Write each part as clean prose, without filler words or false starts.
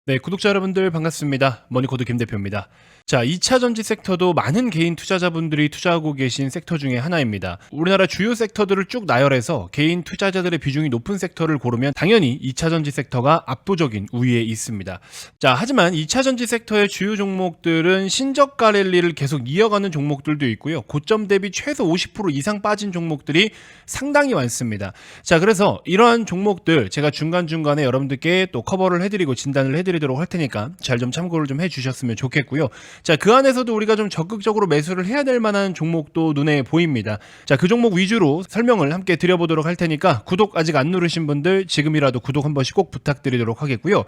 네, 구독자 여러분들 반갑습니다. 머니코드 김 대표입니다. 자, 2차 전지 섹터도 많은 개인 투자자분들이 투자하고 계신 섹터 중에 하나입니다. 우리나라 주요 섹터들을 쭉 나열해서 개인 투자자들의 비중이 높은 섹터를 고르면 당연히 2차 전지 섹터가 압도적인 우위에 있습니다. 자, 하지만 2차 전지 섹터의 주요 종목들은 신저가 랠리를 계속 이어가는 종목들도 있고요. 고점 대비 최소 50% 이상 빠진 종목들이 상당히 많습니다. 자, 그래서 이러한 종목들 제가 중간중간에 여러분들께 또 커버를 해드리고 진단을 해드리도록 할 테니까 잘 좀 참고를 좀 해주셨으면 좋겠고요. 자, 그 안에서도 우리가 좀 적극적으로 매수를 해야 될 만한 종목도 눈에 보입니다. 자, 그 종목 위주로 설명을 함께 드려보도록 할 테니까 구독 아직 안 누르신 분들 지금이라도 구독 한 번씩 꼭 부탁드리도록 하겠고요.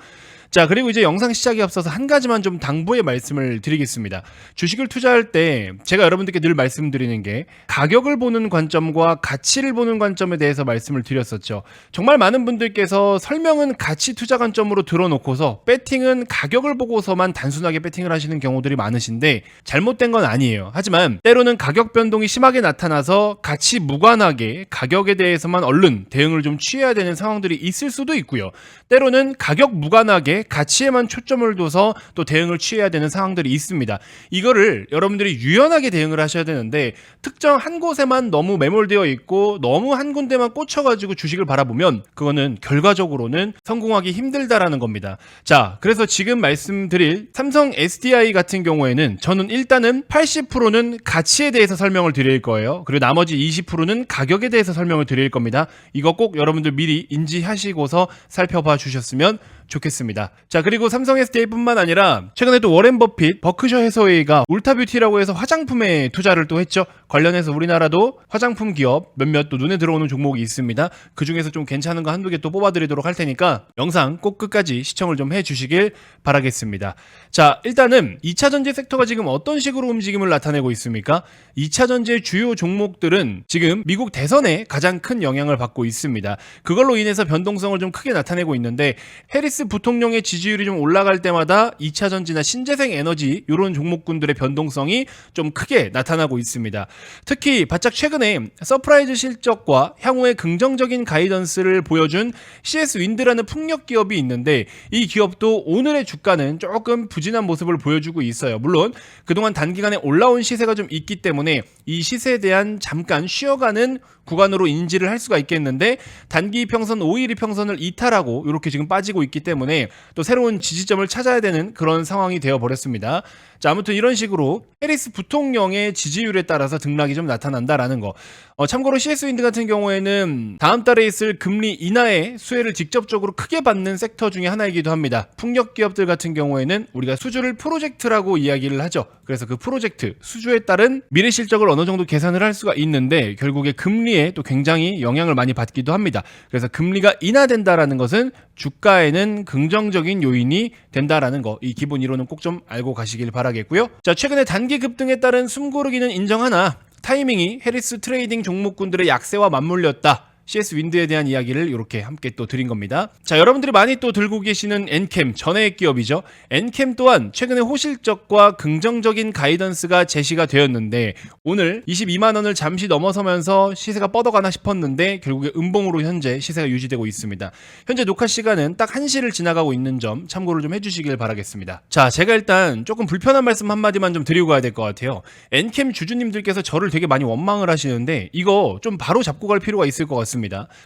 자, 그리고 이제 영상 시작에 앞서서 한 가지만 좀 당부의 말씀을 드리겠습니다. 주식을 투자할 때 제가 여러분들께 늘 말씀드리는 게 가격을 보는 관점과 가치를 보는 관점에 대해서 말씀을 드렸었죠. 정말 많은 분들께서 설명은 가치 투자 관점으로 들어놓고서 배팅은 가격을 보고서만 단순하게 배팅을 하시는 경우들이 많으신데 잘못된 건 아니에요. 하지만 때로는 가격 변동이 심하게 나타나서 가치 무관하게 가격에 대해서만 얼른 대응을 좀 취해야 되는 상황들이 있을 수도 있고요. 때로는 가격 무관하게 가치에만 초점을 둬서 또 대응을 취해야 되는 상황들이 있습니다. 이거를 여러분들이 유연하게 대응을 하셔야 되는데 특정 한 곳에만 너무 매몰되어 있고 너무 한 군데만 꽂혀가지고 주식을 바라보면 그거는 결과적으로는 성공하기 힘들다라는 겁니다. 자, 그래서 지금 말씀드릴 삼성 SDI 같은 경우에는 저는 일단은 80%는 가치에 대해서 설명을 드릴 거예요. 그리고 나머지 20%는 가격에 대해서 설명을 드릴 겁니다. 이거 꼭 여러분들 미리 인지하시고서 살펴봐 주셨으면 좋겠습니다. 자, 그리고 삼성 SDI뿐만 아니라 최근에 또 워렌 버핏, 버크셔 해서웨이가 울타뷰티라고 해서 화장품에 투자를 또 했죠. 관련해서 우리나라도 화장품 기업 몇몇 또 눈에 들어오는 종목이 있습니다. 그 중에서 좀 괜찮은 거 한두 개 또 뽑아드리도록 할 테니까 영상 꼭 끝까지 시청을 좀 해주시길 바라겠습니다. 자, 일단은 2차 전지 섹터가 지금 어떤 식으로 움직임을 나타내고 있습니까? 2차 전지의 주요 종목들은 지금 미국 대선에 가장 큰 영향을 받고 있습니다. 그걸로 인해서 변동성을 좀 크게 나타내고 있는데 해리스 부통령의 지지율이 좀 올라갈 때마다 2차 전지나 신재생 에너지 이런 종목군들의 변동성이 좀 크게 나타나고 있습니다. 특히 바짝 최근에 서프라이즈 실적과 향후의 긍정적인 가이던스를 보여준 CS 윈드라는 풍력 기업이 있는데 이 기업도 오늘의 주가는 조금 부진한 모습을 보여주고 있어요. 물론 그동안 단기간에 올라온 시세가 좀 있기 때문에 이 시세에 대한 잠깐 쉬어가는 구간으로 인지를 할 수가 있겠는데 단기 평선 5일 이평선을 이탈하고 이렇게 지금 빠지고 있기 때문에 또 새로운 지지점을 찾아야 되는 그런 상황이 되어 버렸습니다. 자, 아무튼 이런 식으로 해리스 부통령의 지지율에 따라서 등락이 좀 나타난다라는 거. 참고로 CS윈드 같은 경우에는 다음 달에 있을 금리 인하의 수혜를 직접적으로 크게 받는 섹터 중에 하나이기도 합니다. 풍력 기업들 같은 경우에는 우리가 수주를 프로젝트라고 이야기를 하죠. 그래서 그 프로젝트, 수주에 따른 미래 실적을 어느 정도 계산을 할 수가 있는데 결국에 금리에 또 굉장히 영향을 많이 받기도 합니다. 그래서 금리가 인하된다라는 것은 주가에는 긍정적인 요인이 된다라는 거, 이 기본 이론은 꼭 좀 알고 가시길 바라겠고요. 자, 최근에 단기 급등에 따른 숨고르기는 인정하나 타이밍이 해리스 트레이딩 종목군들의 약세와 맞물렸다. CS 윈드에 대한 이야기를 이렇게 함께 또 드린 겁니다. 자, 여러분들이 많이 또 들고 계시는 엔캠, 전해액 기업이죠. 엔캠 또한 최근에 호실적과 긍정적인 가이던스가 제시가 되었는데 오늘 22만 원을 잠시 넘어서면서 시세가 뻗어가나 싶었는데 결국에 음봉으로 현재 시세가 유지되고 있습니다. 현재 녹화 시간은 딱 1시를 지나가고 있는 점 참고를 좀 해주시길 바라겠습니다. 자, 제가 일단 조금 불편한 말씀 한마디만 좀 드리고 가야 될 것 같아요. 엔캠 주주님들께서 저를 되게 많이 원망을 하시는데 이거 좀 바로 잡고 갈 필요가 있을 것 같습니다.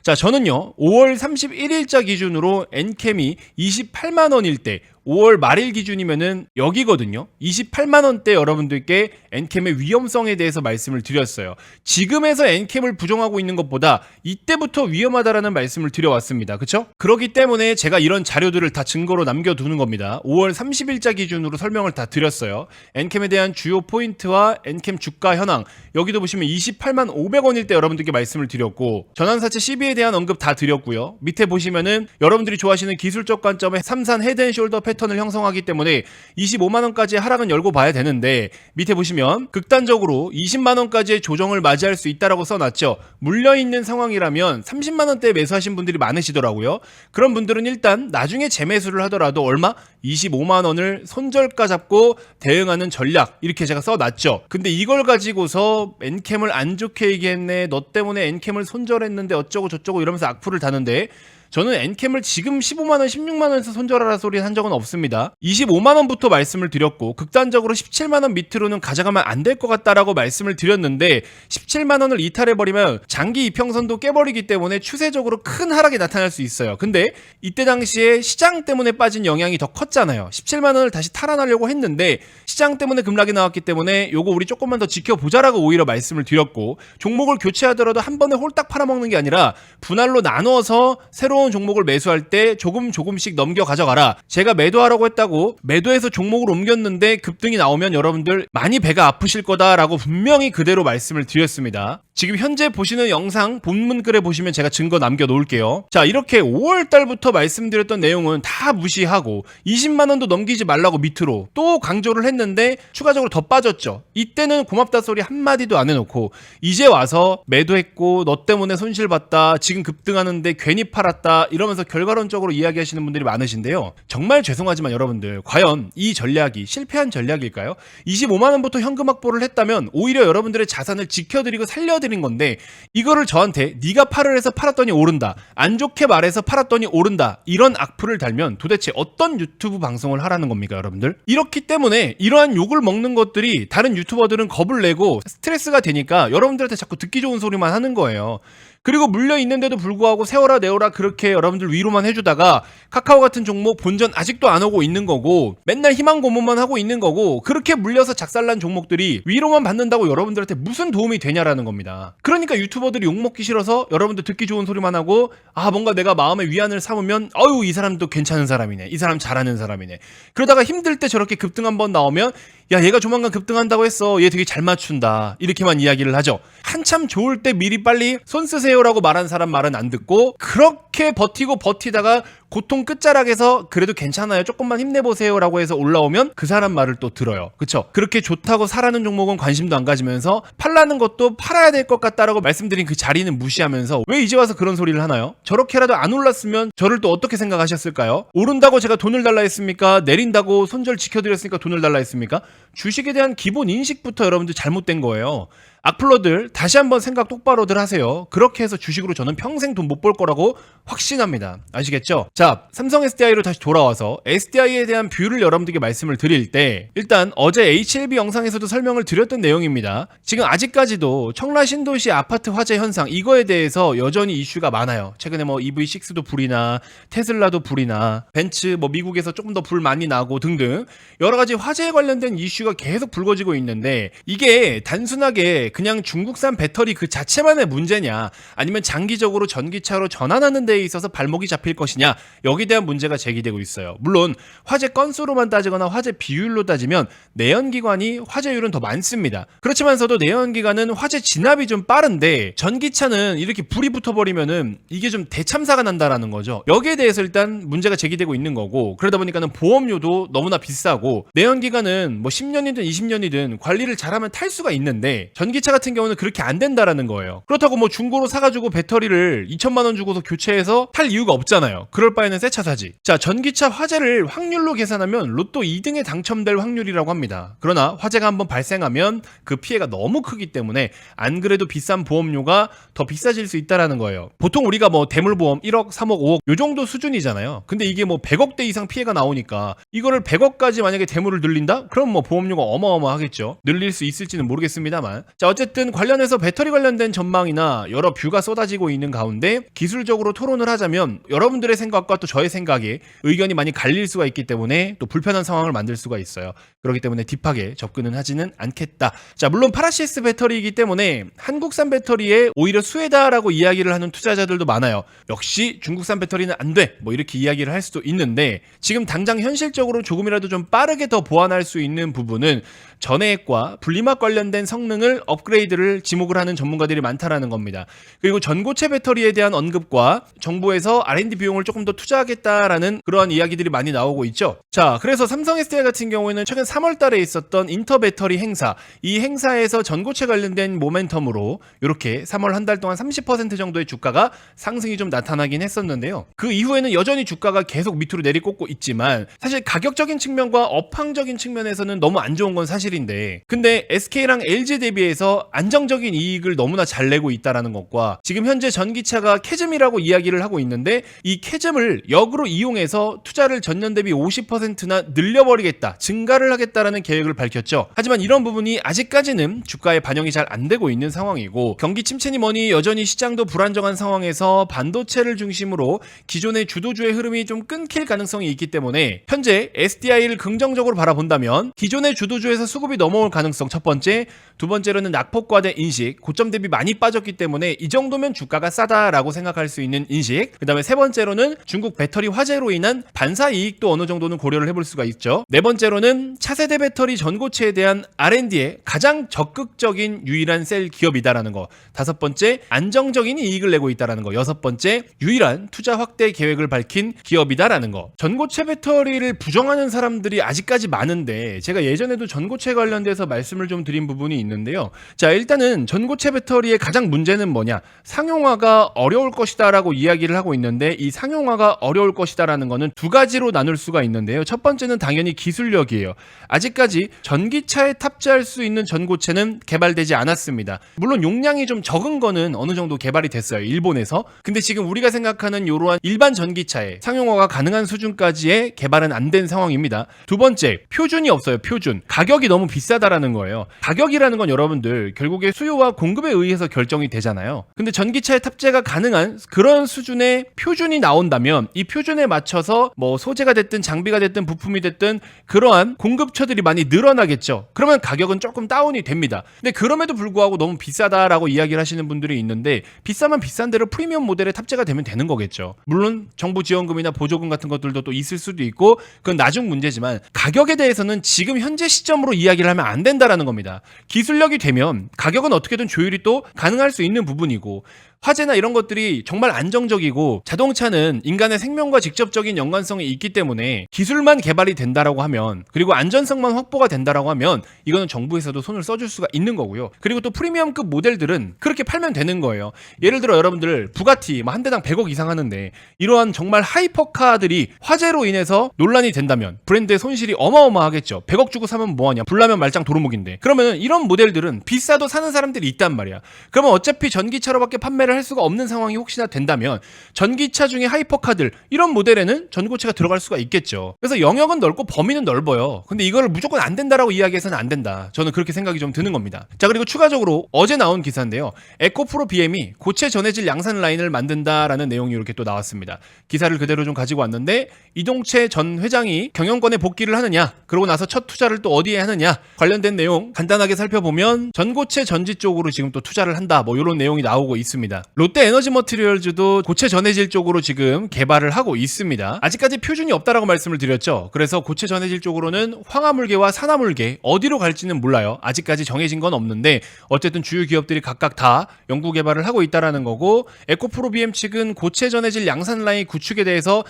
자, 저는요 5월 31일자 기준으로 엔캠이 28만 원일 때 5월 말일 기준이면은 여기거든요. 28만 원대 여러분들께 엔캠의 위험성에 대해서 말씀을 드렸어요. 지금에서 엔캠을 부정하고 있는 것보다 이때부터 위험하다라는 말씀을 드려왔습니다. 그렇죠? 그렇기 때문에 제가 이런 자료들을 다 증거로 남겨두는 겁니다. 5월 30일자 기준으로 설명을 다 드렸어요. 엔캠에 대한 주요 포인트와 엔캠 주가 현황 여기도 보시면 28만 500원일 때 여러분들께 말씀을 드렸고 전환사채 CB에 대한 언급 다 드렸고요. 밑에 보시면은 여러분들이 좋아하시는 기술적 관점의 삼산 헤드앤숄더 패턴을 형성하기 때문에 25만원까지의 하락은 열고 봐야 되는데 밑에 보시면 극단적으로 20만원까지의 조정을 맞이할 수 있다라고 써놨죠. 물려있는 상황이라면 30만원대에 매수하신 분들이 많으시더라고요. 그런 분들은 일단 나중에 재매수를 하더라도 얼마? 25만원을 손절가 잡고 대응하는 전략 이렇게 제가 써놨죠. 근데 이걸 가지고서 엔캠을 안 좋게 얘기했네, 너 때문에 엔캠을 손절했는데 어쩌고 저쩌고 이러면서 악플을 다는데 저는 엔캠을 지금 15만원, 16만원에서 손절하라 소리 한 적은 없습니다. 25만원부터 말씀을 드렸고 극단적으로 17만원 밑으로는 가져가면 안 될 것 같다라고 말씀을 드렸는데 17만원을 이탈해버리면 장기 이평선도 깨버리기 때문에 추세적으로 큰 하락이 나타날 수 있어요. 근데 이때 당시에 시장 때문에 빠진 영향이 더 컸잖아요. 17만원을 다시 탈환하려고 했는데 시장 때문에 급락이 나왔기 때문에 요거 우리 조금만 더 지켜보자라고 오히려 말씀을 드렸고, 종목을 교체하더라도 한 번에 홀딱 팔아먹는 게 아니라 분할로 나눠서 새로운 종목을 매수할 때 조금씩 넘겨 가져가라. 제가 매도하라고 했다고 매도해서 종목을 옮겼는데 급등이 나오면 여러분들 많이 배가 아프실 거다라고 분명히 그대로 말씀을 드렸습니다. 지금 현재 보시는 영상 본문글에 보시면 제가 증거 남겨놓을게요. 자, 이렇게 5월달부터 말씀드렸던 내용은 다 무시하고 20만원도 넘기지 말라고 밑으로 또 강조를 했는데 추가적으로 더 빠졌죠. 이때는 고맙다 소리 한마디도 안 해놓고 이제 와서 매도했고 너 때문에 손실봤다, 지금 급등하는데 괜히 팔았다 이러면서 결과론적으로 이야기하시는 분들이 많으신데요. 정말 죄송하지만 여러분들, 과연 이 전략이 실패한 전략일까요? 25만원부터 현금 확보를 했다면 오히려 여러분들의 자산을 지켜드리고 살려드리는 건데, 이거를 저한테 네가 팔을 해서 팔았더니 오른다, 안 좋게 말해서 팔았더니 오른다, 이런 악플을 달면 도대체 어떤 유튜브 방송을 하라는 겁니까 여러분들? 이렇기 때문에 이러한 욕을 먹는 것들이 다른 유튜버들은 겁을 내고 스트레스가 되니까 여러분들한테 자꾸 듣기 좋은 소리만 하는 거예요. 그리고 물려있는데도 불구하고 세워라 내어라 그렇게 여러분들 위로만 해주다가 카카오 같은 종목 본전 아직도 안 오고 있는 거고 맨날 희망 고문만 하고 있는 거고, 그렇게 물려서 작살난 종목들이 위로만 받는다고 여러분들한테 무슨 도움이 되냐라는 겁니다. 그러니까 유튜버들이 욕먹기 싫어서 여러분들 듣기 좋은 소리만 하고, 아 뭔가 내가 마음의 위안을 삼으면 어유 이 사람도 괜찮은 사람이네, 이 사람 잘하는 사람이네, 그러다가 힘들 때 저렇게 급등 한번 나오면 야 얘가 조만간 급등한다고 했어, 얘 되게 잘 맞춘다, 이렇게만 이야기를 하죠. 한참 좋을 때 미리 빨리 손 쓰세요라고 말한 사람 말은 안 듣고, 그렇게 버티고 버티다가 고통 끝자락에서 그래도 괜찮아요, 조금만 힘내보세요라고 해서 올라오면 그 사람 말을 또 들어요. 그쵸? 그렇게 좋다고 사라는 종목은 관심도 안 가지면서 팔라는 것도 팔아야 될 것 같다라고 말씀드린 그 자리는 무시하면서 왜 이제 와서 그런 소리를 하나요? 저렇게라도 안 올랐으면 저를 또 어떻게 생각하셨을까요? 오른다고 제가 돈을 달라 했습니까? 내린다고 손절 지켜드렸으니까 돈을 달라 했습니까? 주식에 대한 기본 인식부터 여러분들 잘못된 거예요. 악플러들 다시 한번 생각 똑바로들 하세요. 그렇게 해서 주식으로 저는 평생 돈 못 벌 거라고 확신합니다. 아시겠죠? 자, 삼성 SDI로 다시 돌아와서 SDI에 대한 뷰를 여러분들께 말씀을 드릴 때, 일단 어제 HLB 영상에서도 설명을 드렸던 내용입니다. 지금 아직까지도 청라 신도시 아파트 화재 현상, 이거에 대해서 여전히 이슈가 많아요. 최근에 뭐 EV6도 불이나 테슬라도 불이나 벤츠 뭐 미국에서 조금 더 불 많이 나고 등등 여러 가지 화재에 관련된 이슈가 계속 불거지고 있는데, 이게 단순하게 그냥 중국산 배터리 그 자체만의 문제냐, 아니면 장기적으로 전기차로 전환하는 데에 있어서 발목이 잡힐 것이냐, 여기에 대한 문제가 제기되고 있어요. 물론 화재 건수로만 따지거나 화재 비율로 따지면 내연기관이 화재율은 더 많습니다. 그렇지만서도 내연기관은 화재 진압이 좀 빠른데 전기차는 이렇게 불이 붙어버리면은 이게 좀 대참사가 난다라는 거죠. 여기에 대해서 일단 문제가 제기되고 있는 거고, 그러다 보니까는 보험료도 너무나 비싸고, 내연기관은 뭐 10년이든 20년이든 관리를 잘하면 탈 수가 있는데 전기차 같은 경우는 그렇게 안 된다라는 거예요. 그렇다고 뭐 중고로 사가지고 배터리를 2천만 원 주고서 교체해서 탈 이유가 없잖아요. 그럴 바에는 새 차 사지. 자, 전기차 화재를 확률로 계산하면 로또 2등에 당첨될 확률이라고 합니다. 그러나 화재가 한번 발생하면 그 피해가 너무 크기 때문에 안 그래도 비싼 보험료가 더 비싸질 수 있다라는 거예요. 보통 우리가 뭐 대물보험 1억, 3억, 5억 요 정도 수준이잖아요. 근데 이게 뭐 100억대 이상 피해가 나오니까 이거를 100억까지 만약에 대물을 늘린다? 그럼 뭐 보험료가 어마어마하겠죠. 늘릴 수 있을지는 모르겠습니다만. 자, 어쨌든 관련해서 배터리 관련된 전망이나 여러 뷰가 쏟아지고 있는 가운데 기술적으로 토론을 하자면 여러분들의 생각과 또 저의 생각에 의견이 많이 갈릴 수가 있기 때문에 또 불편한 상황을 만들 수가 있어요. 그렇기 때문에 딥하게 접근은 하지는 않겠다. 자, 물론 파라시스 배터리이기 때문에 한국산 배터리에 오히려 수혜다라고 이야기를 하는 투자자들도 많아요. 역시 중국산 배터리는 안 돼, 뭐 이렇게 이야기를 할 수도 있는데, 지금 당장 현실적으로 조금이라도 좀 빠르게 더 보완할 수 있는 부분은 전해액과 분리막 관련된 성능을 업그레이드를 지목을 하는 전문가들이 많다라는 겁니다. 그리고 전고체 배터리에 대한 언급과 정부에서 R&D 비용을 조금 더 투자하겠다라는 그러한 이야기들이 많이 나오고 있죠. 자, 그래서 삼성 SDI 같은 경우에는 최근 3월 달에 있었던 인터 배터리 행사, 이 행사에서 전고체 관련된 모멘텀으로 이렇게 3월 한 달 동안 30% 정도의 주가가 상승이 좀 나타나긴 했었는데요. 그 이후에는 여전히 주가가 계속 밑으로 내리꽂고 있지만 사실 가격적인 측면과 업황적인 측면에서는 너무 안 좋은 건 사실인데, 근데 SK랑 LG 대비해서 대해서 안정적인 이익을 너무나 잘 내고 있다라는 것과 지금 현재 전기차가 캐즘이라고 이야기를 하고 있는데 이 캐즘을 역으로 이용해서 투자를 전년 대비 50%나 늘려버리겠다, 증가를 하겠다라는 계획을 밝혔죠. 하지만 이런 부분이 아직까지는 주가에 반영이 잘 안 되고 있는 상황이고 경기 침체니 뭐니 여전히 시장도 불안정한 상황에서 반도체를 중심으로 기존의 주도주의 흐름이 좀 끊길 가능성이 있기 때문에 현재 SDI를 긍정적으로 바라본다면 기존의 주도주에서 수급이 넘어올 가능성 첫 번째, 두 번째로는 낙폭과대 인식, 고점 대비 많이 빠졌기 때문에 이 정도면 주가가 싸다라고 생각할 수 있는 인식, 그 다음에 세 번째로는 중국 배터리 화재로 인한 반사 이익도 어느 정도는 고려를 해볼 수가 있죠. 네 번째로는 차세대 배터리 전고체에 대한 R&D에 가장 적극적인 유일한 셀 기업이다라는 거, 다섯 번째 안정적인 이익을 내고 있다라는 거, 여섯 번째 유일한 투자 확대 계획을 밝힌 기업이다라는 거. 전고체 배터리를 부정하는 사람들이 아직까지 많은데 제가 예전에도 전고체 관련돼서 말씀을 좀 드린 부분이 있는데요. 자, 일단은 전고체 배터리의 가장 문제는 뭐냐, 상용화가 어려울 것이다 라고 이야기를 하고 있는데 이 상용화가 어려울 것이다 라는 거는 두 가지로 나눌 수가 있는데요. 첫 번째는 당연히 기술력이에요. 아직까지 전기차에 탑재할 수 있는 전고체는 개발되지 않았습니다. 물론 용량이 좀 적은 거는 어느 정도 개발이 됐어요, 일본에서. 근데 지금 우리가 생각하는 이러한 일반 전기차에 상용화가 가능한 수준까지의 개발은 안 된 상황입니다. 두 번째, 표준이 없어요. 표준. 가격이 너무 비싸다라는 거예요. 가격이라는 건 여러분들 결국에 수요와 공급에 의해서 결정이 되잖아요. 근데 전기차에 탑재가 가능한 그런 수준의 표준이 나온다면 이 표준에 맞춰서 뭐 소재가 됐든 장비가 됐든 부품이 됐든 그러한 공급처들이 많이 늘어나겠죠. 그러면 가격은 조금 다운이 됩니다. 근데 그럼에도 불구하고 너무 비싸다라고 이야기를 하시는 분들이 있는데 비싸면 비싼 대로 프리미엄 모델에 탑재가 되면 되는 거겠죠. 물론 정부 지원금이나 보조금 같은 것들도 또 있을 수도 있고 그건 나중 문제지만 가격에 대해서는 지금 현재 시점으로 이야기를 하면 안 된다라는 겁니다. 기술력이 되면 가격은 어떻게든 조율이 또 가능할 수 있는 부분이고 화재나 이런 것들이 정말 안정적이고 자동차는 인간의 생명과 직접적인 연관성이 있기 때문에 기술만 개발이 된다라고 하면 그리고 안전성만 확보가 된다라고 하면 이거는 정부에서도 손을 써줄 수가 있는 거고요. 그리고 또 프리미엄급 모델들은 그렇게 팔면 되는 거예요. 예를 들어 여러분들 부가티 한 대당 100억 이상 하는데 이러한 정말 하이퍼카들이 화재로 인해서 논란이 된다면 브랜드의 손실이 어마어마하겠죠. 100억 주고 사면 뭐하냐, 불나면 말짱 도루묵인데. 그러면 이런 모델들은 비싸도 사는 사람들이 있단 말이야. 그러면 어차피 전기차로밖에 판매를 할 수가 없는 상황이 혹시나 된다면 전기차 중에 하이퍼카들 이런 모델에는 전고체가 들어갈 수가 있겠죠. 그래서 영역은 넓고 범위는 넓어요. 근데 이거를 무조건 안 된다라고 이야기해서는 안 된다. 저는 그렇게 생각이 좀 드는 겁니다. 자, 그리고 추가적으로 어제 나온 기사인데요. 에코프로 BM이 고체 전해질 양산 라인을 만든다라는 내용이 이렇게 또 나왔습니다. 기사를 그대로 좀 가지고 왔는데 이동채 전 회장이 경영권에 복귀를 하느냐, 그러고 나서 첫 투자를 또 어디에 하느냐 관련된 내용 간단하게 살펴보면 전고체 전지 쪽으로 지금 또 투자를 한다, 뭐 이런 내용이 나오고 있습니다. 롯데 에너지 머티리얼즈도 고체 전해질 쪽으로 지금 개발을 하고 있습니다. 아직까지 표준이 없다라고 말씀을 드렸죠. 그래서 고체 전해질 쪽으로는 황화물계와 산화물계 어디로 갈지는 몰라요. 아직까지 정해진 건 없는데 어쨌든 주요 기업들이 각각 다 연구 개발을 하고 있다라는 거고, 에코프로 BM 측은 고체 전해질 양산 라인 구축에 대해서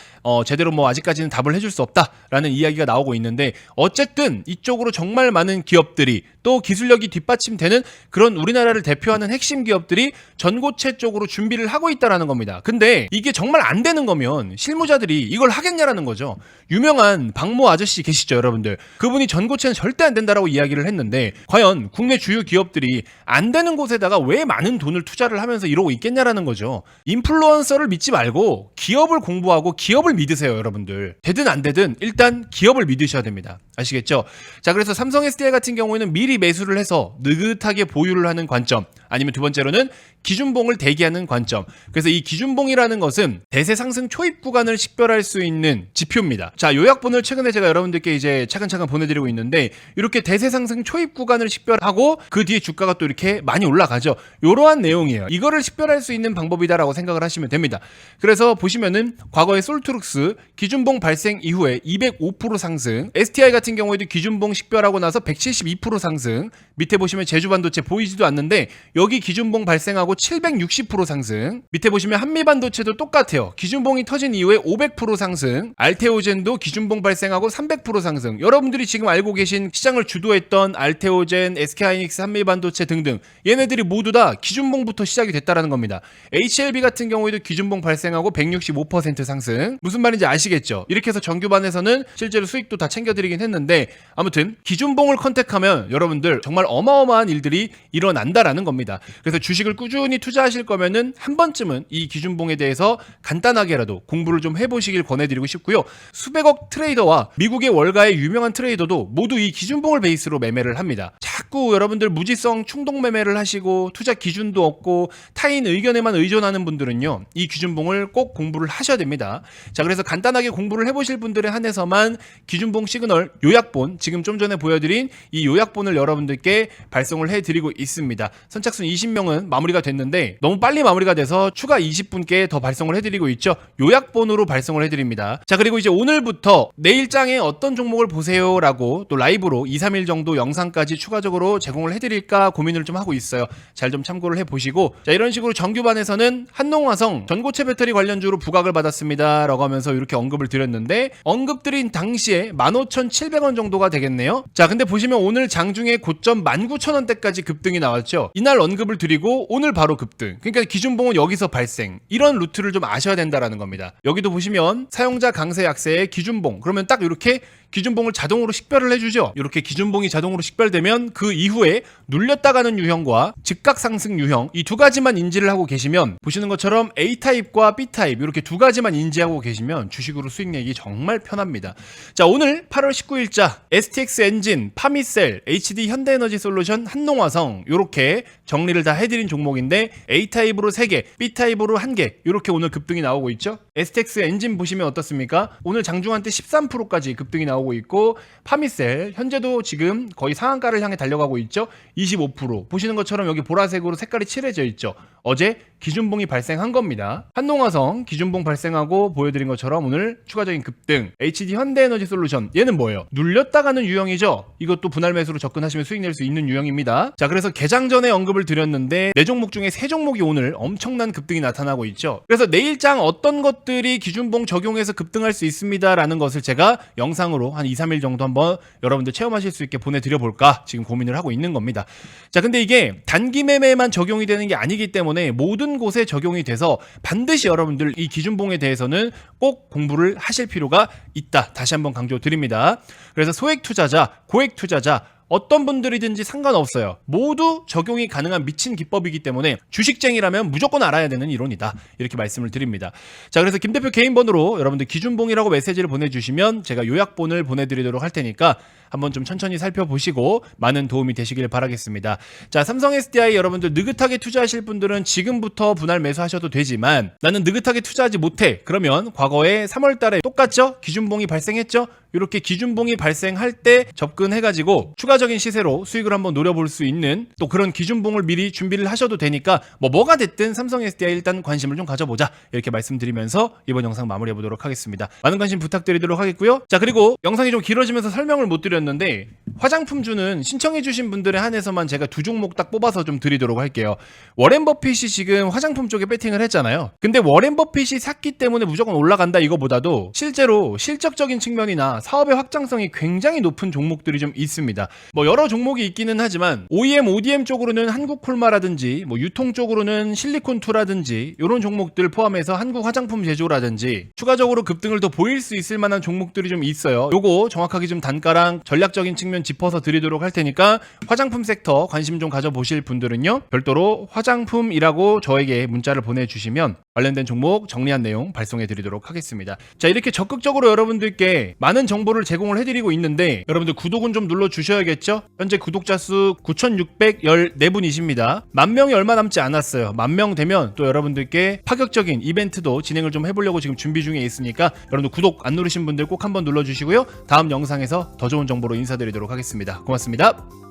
제대로 뭐 아직까지는 답을 해줄 수 없다라는 이야기가 나오고 있는데 어쨌든 이쪽으로 정말 많은 기업들이 또 기술력이 뒷받침되는 그런 우리나라를 대표하는 핵심 기업들이 전고체 쪽으로 준비를 하고 있다라는 겁니다. 근데 이게 정말 안 되는 거면 실무자들이 이걸 하겠냐라는 거죠. 유명한 박모 아저씨 계시죠, 여러분들. 그분이 전고체는 절대 안 된다라고 이야기를 했는데 과연 국내 주요 기업들이 안 되는 곳에다가 왜 많은 돈을 투자를 하면서 이러고 있겠냐라는 거죠. 인플루언서를 믿지 말고 기업을 공부하고 기업을 믿으세요, 여러분들. 되든 안 되든 일단 기업을 믿으셔야 됩니다. 아시겠죠? 자, 그래서 삼성 SDI 같은 경우에는 미리 매수를 해서 느긋하게 보유를 하는 관점, 아니면 두 번째로는 기준봉을 대기하는 관점. 그래서 이 기준봉이라는 것은 대세 상승 초입 구간을 식별할 수 있는 지표입니다. 자, 요약본을 최근에 제가 여러분들께 이제 차근차근 보내드리고 있는데 이렇게 대세 상승 초입 구간을 식별하고 그 뒤에 주가가 또 이렇게 많이 올라가죠. 이러한 내용이에요. 이거를 식별할 수 있는 방법이다라고 생각을 하시면 됩니다. 그래서 보시면은 과거에 솔트룩스 기준봉 발생 이후에 205% 상승, STI 같은 경우에도 기준봉 식별하고 나서 172% 상승, 밑에 보시면 제주반도체 보이지도 않는데 여기 기준봉 발생하고 760% 상승. 밑에 보시면 한미반도체도 똑같아요. 기준봉이 터진 이후에 500% 상승. 알테오젠도 기준봉 발생하고 300% 상승. 여러분들이 지금 알고 계신 시장을 주도했던 알테오젠, SK하이닉스, 한미반도체 등등 얘네들이 모두 다 기준봉부터 시작이 됐다라는 겁니다. HLB 같은 경우에도 기준봉 발생하고 165% 상승. 무슨 말인지 아시겠죠? 이렇게 해서 정규반에서는 실제로 수익도 다 챙겨드리긴 했는데 아무튼 기준봉을 컨택하면 여러분들 정말 어마어마한 일들이 일어난다라는 겁니다. 그래서 주식을 꾸준히 투자하실 거면은 한 번쯤은 이 기준봉에 대해서 간단하게라도 공부를 좀 해보시길 권해드리고 싶고요. 수백억 트레이더와 미국의 월가의 유명한 트레이더도 모두 이 기준봉을 베이스로 매매를 합니다. 자꾸 여러분들 무지성 충동 매매를 하시고 투자 기준도 없고 타인 의견에만 의존하는 분들은요, 이 기준봉을 꼭 공부를 하셔야 됩니다. 자, 그래서 간단하게 공부를 해보실 분들에 한해서만 기준봉 시그널 요약본, 지금 좀 전에 보여드린 이 요약본을 여러분들께 발송을 해드리고 있습니다. 선착순 20명은 마무리가 됐는데 너무 빨리 마무리가 돼서 추가 20분께 더 발송을 해드리고 있죠. 요약본으로 발송을 해드립니다. 자, 그리고 이제 오늘부터 내일장에 어떤 종목을 보세요 라고 또 라이브로 2, 3일 정도 영상까지 추가적으로 제공을 해드릴까 고민을 좀 하고 있어요. 잘 좀 참고를 해보시고, 자, 이런 식으로 정규반에서는 한농화성 전고체 배터리 관련주로 부각을 받았습니다 라고 하면서 이렇게 언급을 드렸는데, 언급드린 당시에 15,700원 정도가 되겠네요. 자, 근데 보시면 오늘 장중에 고점 19,000원대까지 급등이 나왔죠. 이날 언급을 드리고 오늘 바로 급등. 그러니까 기준봉은 여기서 발생. 이런 루트를 좀 아셔야 된다라는 겁니다. 여기도 보시면 사용자 강세 약세의 기준봉, 그러면 딱 이렇게 기준봉을 자동으로 식별을 해주죠. 이렇게 기준봉이 자동으로 식별되면 그 이후에 눌렸다 가는 유형과 즉각 상승 유형, 이 두 가지만 인지를 하고 계시면, 보시는 것처럼 A타입과 B타입 이렇게 두 가지만 인지하고 계시면 주식으로 수익 내기 정말 편합니다. 자, 오늘 8월 19일자 STX 엔진, 파미셀, HD 현대에너지솔루션, 한농화성 이렇게 정리를 다 해드린 종목인데, A타입으로 3개, B타입으로 1개 이렇게 오늘 급등이 나오고 있죠. STX 엔진 보시면 어떻습니까? 오늘 장중한테 13%까지 급등이 나오고 있고, 파미셀 현재도 지금 거의 상한가를 향해 달려가고 있죠. 25%. 보시는 것처럼 여기 보라색으로 색깔이 칠해져 있죠. 어제 기준봉이 발생한 겁니다. 한농화성 기준봉 발생하고 보여드린 것처럼 오늘 추가적인 급등. HD 현대에너지솔루션, 얘는 뭐예요? 눌렸다 가는 유형이죠. 이것도 분할 매수로 접근하시면 수익 낼 수 있는 유형입니다. 자, 그래서 개장 전에 언급을 드렸는데 4종목 중에 3종목이 오늘 엄청난 급등이 나타나고 있죠. 그래서 내일장 어떤 것들이 기준봉 적용해서 급등할 수 있습니다 라는 것을 제가 영상으로 한 2, 3일 정도 한번 여러분들 체험하실 수 있게 보내드려 볼까 지금 고민을 하고 있는 겁니다. 자, 근데 이게 단기 매매에만 적용이 되는 게 아니기 때문에 모든 곳에 적용이 돼서 반드시 여러분들 이 기준봉에 대해서는 꼭 공부를 하실 필요가 있다. 다시 한번 강조드립니다. 그래서 소액 투자자, 고액 투자자 어떤 분들이든지 상관없어요. 모두 적용이 가능한 미친 기법이기 때문에 주식쟁이라면 무조건 알아야 되는 이론이다. 이렇게 말씀을 드립니다. 자, 그래서 김 대표 개인 번호로 여러분들 기준봉이라고 메시지를 보내주시면 제가 요약본을 보내드리도록 할 테니까 한번 좀 천천히 살펴보시고 많은 도움이 되시길 바라겠습니다. 자, 삼성 SDI 여러분들 느긋하게 투자하실 분들은 지금부터 분할 매수하셔도 되지만, 나는 느긋하게 투자하지 못해. 그러면 과거에 3월 달에 똑같죠? 기준봉이 발생했죠? 이렇게 기준봉이 발생할 때 접근해가지고 추가적인 시세로 수익을 한번 노려볼 수 있는 또 그런 기준봉을 미리 준비를 하셔도 되니까 뭐가 됐든 삼성 SDI 일단 관심을 좀 가져보자, 이렇게 말씀드리면서 이번 영상 마무리해보도록 하겠습니다. 많은 관심 부탁드리도록 하겠고요. 자, 그리고 영상이 좀 길어지면서 설명을 못 드렸는데 화장품주는 신청해주신 분들에 한해서만 제가 2종목 딱 뽑아서 좀 드리도록 할게요. 워렌 버핏이 지금 화장품 쪽에 배팅을 했잖아요. 근데 워렌 버핏이 샀기 때문에 무조건 올라간다 이거보다도 실제로 실적적인 측면이나 사업의 확장성이 굉장히 높은 종목들이 좀 있습니다. 여러 종목이 있기는 하지만 OEM, ODM 쪽으로는 한국콜마라든지 유통 쪽으로는 실리콘2라든지 이런 종목들 포함해서 한국 화장품 제조라든지 추가적으로 급등을 더 보일 수 있을 만한 종목들이 좀 있어요. 요거 정확하게 좀 단가랑 전략적인 측면 짚어서 드리도록 할 테니까 화장품 섹터 관심 좀 가져보실 분들은요, 별도로 화장품이라고 저에게 문자를 보내주시면 관련된 종목 정리한 내용 발송해 드리도록 하겠습니다. 자, 이렇게 적극적으로 여러분들께 많은 정보를 제공을 해드리고 있는데 여러분들 구독은 좀 눌러주셔야겠죠? 현재 구독자 수 9,614분이십니다. 10,000명이 얼마 남지 않았어요. 10,000명 되면 또 여러분들께 파격적인 이벤트도 진행을 좀 해보려고 지금 준비 중에 있으니까 여러분들 구독 안 누르신 분들 꼭 한번 눌러주시고요. 다음 영상에서 더 좋은 정보로 인사드리도록 하겠습니다. 고맙습니다.